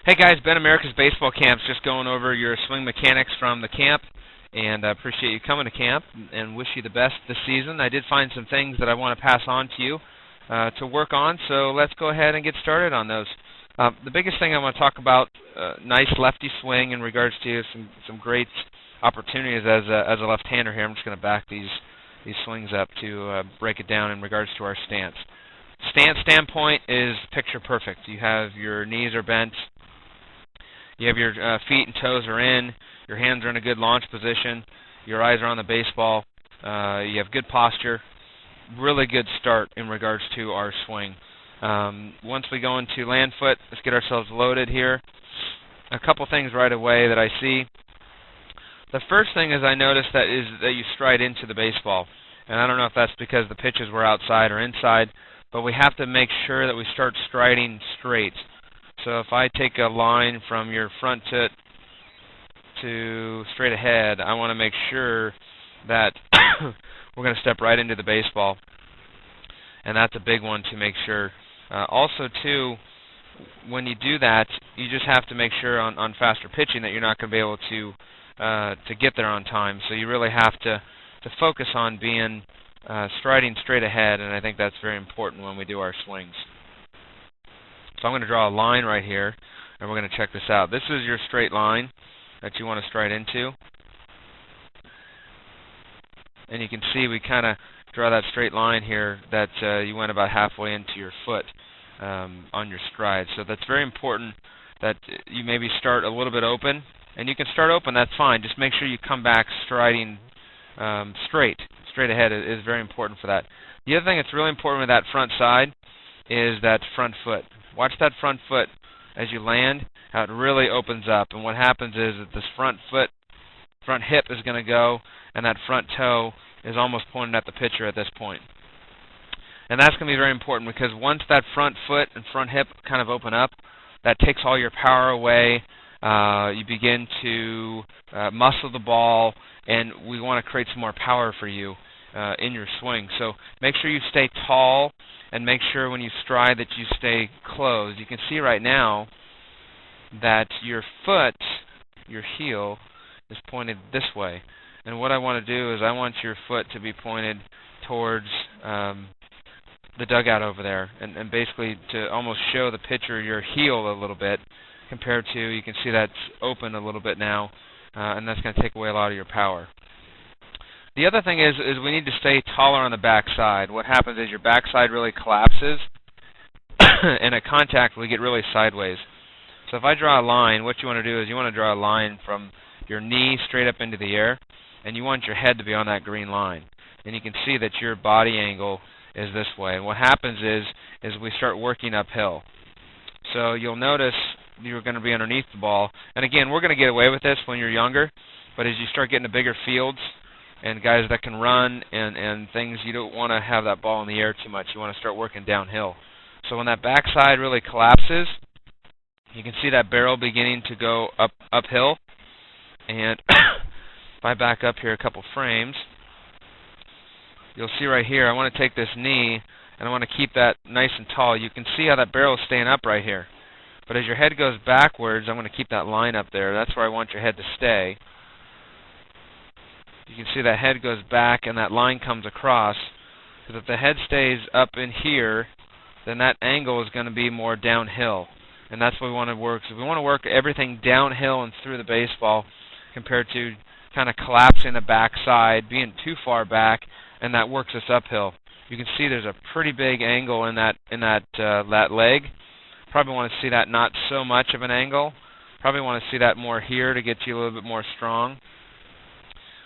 Hey guys, Ben America's Baseball Camp's just going over your swing mechanics from the camp, and I appreciate you coming to camp and wish you the best this season. I did find some things that I want to pass on to you to work on, so let's go ahead and get started on those. The biggest thing I want to talk about, nice lefty swing in regards to some great opportunities as a left-hander here. I'm just going to back these swings up to break it down in regards to our stance. Stance standpoint is picture perfect. You have your knees are bent. You have your feet and toes are in, your hands are in a good launch position, your eyes are on the baseball, you have good posture, really good start in regards to our swing. Once we go into land foot, let's get ourselves loaded here. A couple things right away that I see. The first thing is I noticed that you stride into the baseball. And I don't know if that's because the pitches were outside or inside, but we have to make sure that we start striding straight. So if I take a line from your front foot to straight ahead, I want to make sure that we're going to step right into the baseball. And that's a big one to make sure. Also, too, when you do that, you just have to make sure on faster pitching that you're not going to be able to get there on time. So you really have to focus on being striding straight ahead, and I think that's very important when we do our swings. So I'm going to draw a line right here, and we're going to check this out. This is your straight line that you want to stride into. And you can see we kind of draw that straight line here that you went about halfway into your foot on your stride. So that's very important that you maybe start a little bit open. And you can start open, that's fine. Just make sure you come back striding straight ahead is very important for that. The other thing that's really important with that front side is that front foot. Watch that front foot as you land, how it really opens up. And what happens is that this front hip is going to go, and that front toe is almost pointed at the pitcher at this point. And that's going to be very important because once that front foot and front hip kind of open up, that takes all your power away. You begin to muscle the ball, and we want to create some more power for you in your swing. So make sure you stay tall, and make sure when you stride that you stay closed. You can see right now that your foot, your heel, is pointed this way. And what I want to do is I want your foot to be pointed towards the dugout over there, and basically to almost show the pitcher your heel a little bit compared to, you can see that's open a little bit now, and that's going to take away a lot of your power. The other thing is we need to stay taller on the backside. What happens is your backside really collapses, and at contact we get really sideways. So if I draw a line, what you want to do is you want to draw a line from your knee straight up into the air, and you want your head to be on that green line. And you can see that your body angle is this way. And what happens is we start working uphill. So you'll notice you're going to be underneath the ball. And again, we're going to get away with this when you're younger, but as you start getting to bigger fields, and guys that can run and things, you don't want to have that ball in the air too much. You want to start working downhill. So when that backside really collapses, you can see that barrel beginning to go uphill. And if I back up here a couple frames, you'll see right here, I want to take this knee, and I want to keep that nice and tall. You can see how that barrel is staying up right here. But as your head goes backwards, I'm going to keep that line up there. That's where I want your head to stay. You can see that head goes back and that line comes across. Because if the head stays up in here, then that angle is going to be more downhill. And that's what we want to work. So we want to work everything downhill and through the baseball compared to kind of collapsing the backside, being too far back, and that works us uphill. You can see there's a pretty big angle in that leg. Probably want to see that not so much of an angle. Probably want to see that more here to get you a little bit more strong,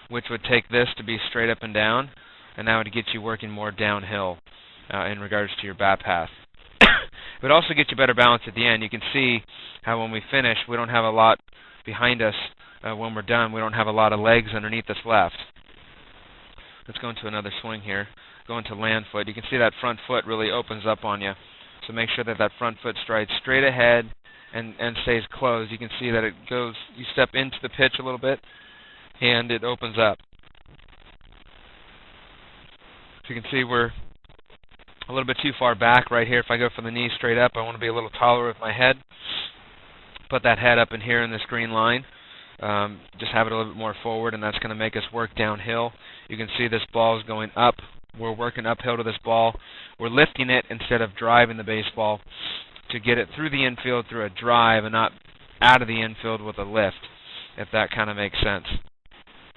which would take this to be straight up and down, and that would get you working more downhill in regards to your bat path. It would also get you better balance at the end. You can see how when we finish, we don't have a lot behind us when we're done. We don't have a lot of legs underneath us left. Let's go into another swing here. Go into land foot. You can see that front foot really opens up on you. So make sure that that front foot strides straight ahead and stays closed. You can see that it goes, you step into the pitch a little bit, and it opens up. So you can see we're a little bit too far back right here. If I go from the knee straight up, I want to be a little taller with my head. put that head up in here in this green line. Just have it a little bit more forward, and that's going to make us work downhill. You can see this ball is going up. We're working uphill to this ball. We're lifting it instead of driving the baseball to get it through the infield through a drive and not out of the infield with a lift, if that kind of makes sense.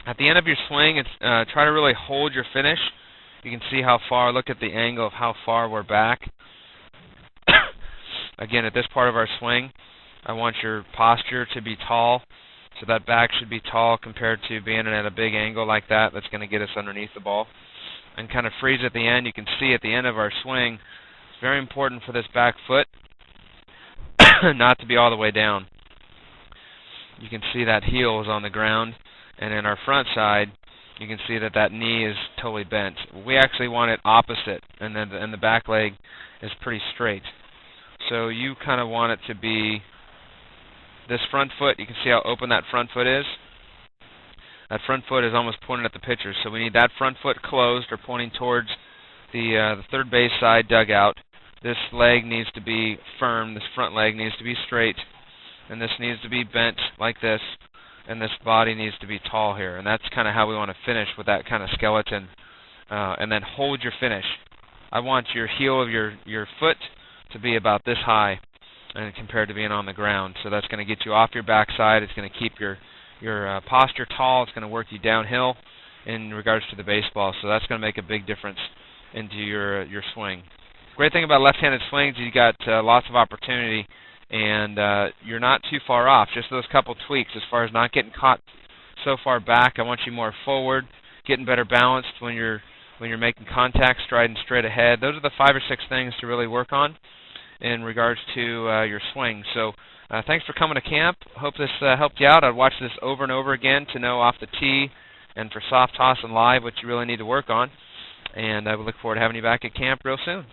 At the end of your swing, try to really hold your finish. You can see how far, look at the angle of how far we're back. Again, at this part of our swing, I want your posture to be tall. So that back should be tall compared to being at a big angle like that. That's going to get us underneath the ball. And kind of freeze at the end. You can see at the end of our swing, it's very important for this back foot not to be all the way down. You can see that heel is on the ground. And in our front side, you can see that that knee is totally bent. We actually want it opposite, and the back leg is pretty straight. So you kind of want it to be this front foot. You can see how open that front foot is. That front foot is almost pointing at the pitcher, so we need that front foot closed or pointing towards the third base side dugout. This leg needs to be firm. This front leg needs to be straight, and this needs to be bent like this, and this body needs to be tall here. And that's kind of how we want to finish with that kind of skeleton. And then hold your finish. I want your heel of your foot to be about this high, and compared to being on the ground. So that's going to get you off your backside. It's going to keep your posture tall. It's going to work you downhill in regards to the baseball. So that's going to make a big difference into your swing. Great thing about left-handed swings is you got lots of opportunity, and you're not too far off. Just those couple tweaks as far as not getting caught so far back. I want you more forward, getting better balanced when you're making contact, striding straight ahead. Those are the 5 or 6 things to really work on in regards to your swing. So thanks for coming to camp. Hope this helped you out. I'd watch this over and over again to know off the tee and for soft toss and live what you really need to work on. And I would look forward to having you back at camp real soon.